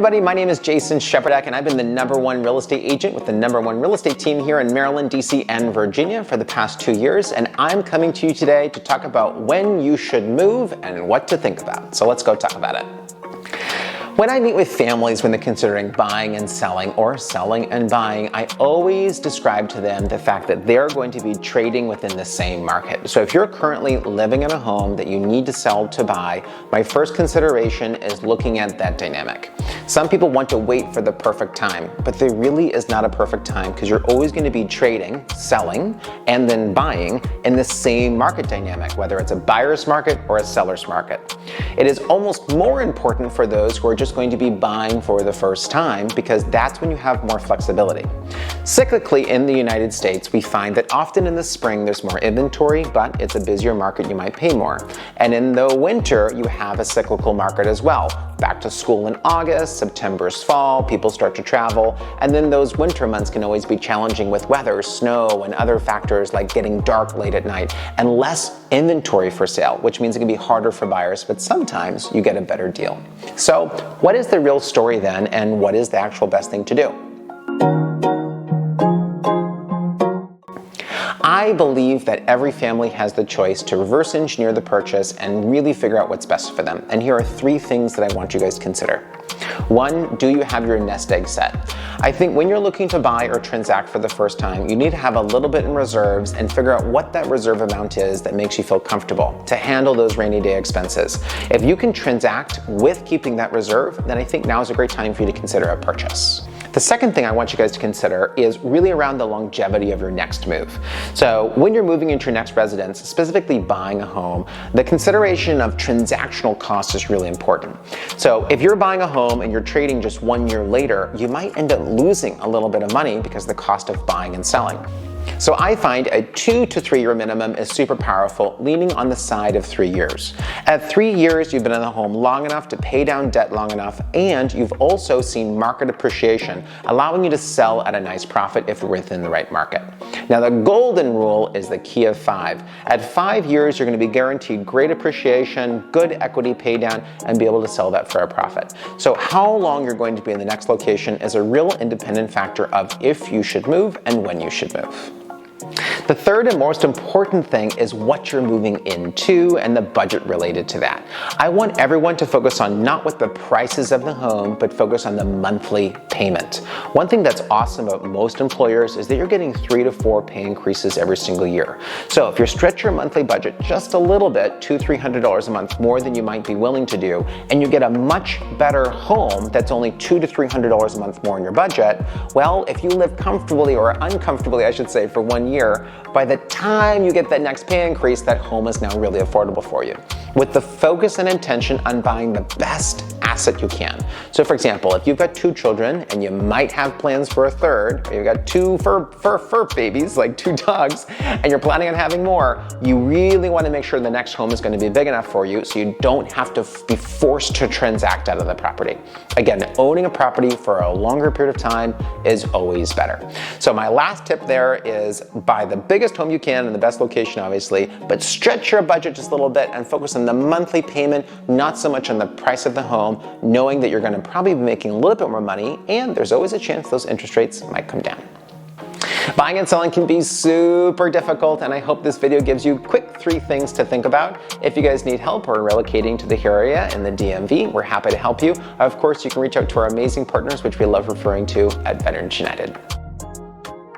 everybody, my name is Jason Cheperdak and I've been the #1 real estate agent with the #1 real estate team here in Maryland, DC, and Virginia for the past 2 years, and I'm coming to you today to talk about when you should move and what to think about. So let's go talk about it. When I meet with families when they're considering buying and selling or selling and buying, I always describe to them the fact that they're going to be trading within the same market. So if you're currently living in a home that you need to sell to buy, my first consideration is looking at that dynamic. Some people want to wait for the perfect time, but there really is not a perfect time because you're always going to be trading, selling, and then buying in the same market dynamic, whether it's a buyer's market or a seller's market. It is almost more important for those who are just going to be buying for the first time because that's when you have more flexibility. Cyclically in the United States, we find that often in the spring there's more inventory, but it's a busier market, you might pay more. And in the winter, you have a cyclical market as well. Back to school in August, September's fall, people start to travel, and then those winter months can always be challenging with weather, snow, and other factors like getting dark late at night, and less inventory for sale, which means it can be harder for buyers, but sometimes you get a better deal. So what is the real story then, and what is the actual best thing to do? I believe that every family has the choice to reverse engineer the purchase and really figure out what's best for them. And here are 3 things that I want you guys to consider. 1, do you have your nest egg set? I think when you're looking to buy or transact for the first time, you need to have a little bit in reserves and figure out what that reserve amount is that makes you feel comfortable to handle those rainy day expenses. If you can transact with keeping that reserve, then I think now is a great time for you to consider a purchase. The second thing I want you guys to consider is really around the longevity of your next move. So when you're moving into your next residence, specifically buying a home, the consideration of transactional costs is really important. So if you're buying a home and you're trading just 1 year later, you might end up losing a little bit of money because of the cost of buying and selling. So I find a 2 to 3 year minimum is super powerful, leaning on the side of 3 years. At 3 years, you've been in the home long enough to pay down debt long enough, and you've also seen market appreciation, allowing you to sell at a nice profit if you're within the right market. Now the golden rule is the key of 5. At 5 years, you're going to be guaranteed great appreciation, good equity pay down, and be able to sell that for a profit. So how long you're going to be in the next location is a real independent factor of if you should move and when you should move. The third and most important thing is what you're moving into and the budget related to that. I want everyone to focus on not what the price is of the home, but focus on the monthly payment. One thing that's awesome about most employers is that you're getting 3 to 4 pay increases every single year. So if you stretch your monthly budget just a little bit, $200-300 a month more than you might be willing to do, and you get a much better home that's only $200 to $300 a month more in your budget, well, if you live comfortably or uncomfortably, I should say, for 1 year, by the time you get that next pay increase, that home is now really affordable for you. With the focus and intention on buying the best asset you can. So for example, if you've got 2 children and you might have plans for a third, or you've got 2 fur babies, like 2 dogs, and you're planning on having more, you really want to make sure the next home is going to be big enough for you so you don't have to be forced to transact out of the property. Again, owning a property for a longer period of time is always better. So my last tip there is buy the biggest home you can in the best location, obviously, but stretch your budget just a little bit and focus on the monthly payment, not so much on the price of the home, knowing that you're going to probably be making a little bit more money, and there's always a chance those interest rates might come down. Buying and selling can be super difficult, and I hope this video gives you quick 3 things to think about. If you guys need help or relocating to the area in the DMV, we're happy to help you. Of course, you can reach out to our amazing partners, which we love referring to at Veterans United.